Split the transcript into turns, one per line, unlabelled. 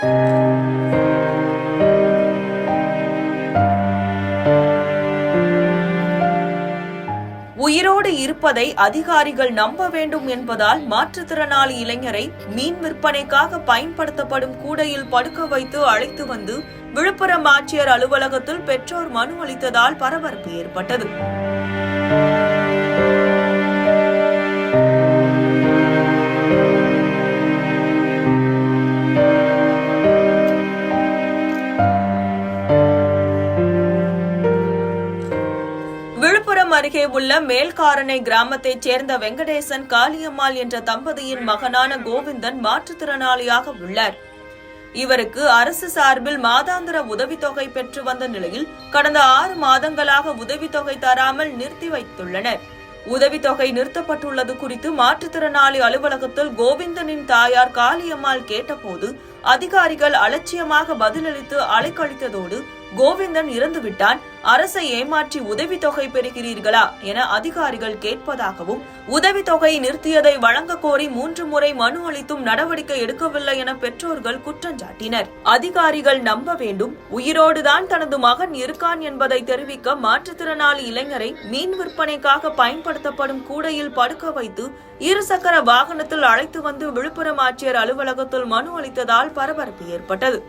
உயிரோடு இருப்பதை அதிகாரிகள் நம்ப வேண்டும் என்பதால் மாற்றுத்திறனாளி இளைஞரை மீன் விற்பனைக்காக பயன்படுத்தப்படும் கூடையில் படுக்க வைத்து அழைத்து வந்து விழுப்புரம் ஆட்சியர் அலுவலகத்தில் பெற்றோர் மனு அளித்ததால் பரபரப்பு ஏற்பட்டது. விழுப்புரம் அருகே உள்ள மேல்காரணை கிராமத்தைச் சேர்ந்த வெங்கடேசன் காளியம்மாள் என்ற தம்பதியின் மகனான கோவிந்தன் மாற்றுத்திறனாளியாக உள்ளார். இவருக்கு அரசு சார்பில் மாதாந்திர உதவித்தொகை பெற்று வந்த நிலையில் கடந்த 6 மாதங்களாக உதவித்தொகை தராமல் நிறுத்தி வைத்துள்ளனர். உதவித்தொகை நிறுத்தப்பட்டுள்ளது குறித்து மாற்றுத்திறனாளி அலுவலகத்தில் கோவிந்தனின் தாயார் காளியம்மாள் கேட்டபோது அதிகாரிகள் அலட்சியமாக பதிலளித்து அலைக்கழித்ததோடு கோவிந்தன் இறந்துவிட்டான், அரசை ஏமாற்றி உதவித்தொகை பெறுகிறீர்களா என அதிகாரிகள் கேட்பதாகவும் உதவித்தொகை நிறுத்தியதை வழங்க கோரி 3 முறை மனு அளித்தும் நடவடிக்கை எடுக்கவில்லை என பெற்றோர்கள் குற்றஞ்சாட்டினர். அதிகாரிகள் நம்ப வேண்டும், உயிரோடுதான் தனது மகன் இருக்கான் என்பதை தெரிவிக்க மாற்றுத்திறனாளி இளைஞரை மீன் விற்பனைக்காக பயன்படுத்தப்படும் கூடையில் படுக்க வைத்து 2 சக்கர வாகனத்தில் அழைத்து வந்து விழுப்புரம் ஆட்சியர் அலுவலகத்தில் மனு அளித்ததால் பரபரப்பு ஏற்பட்டது.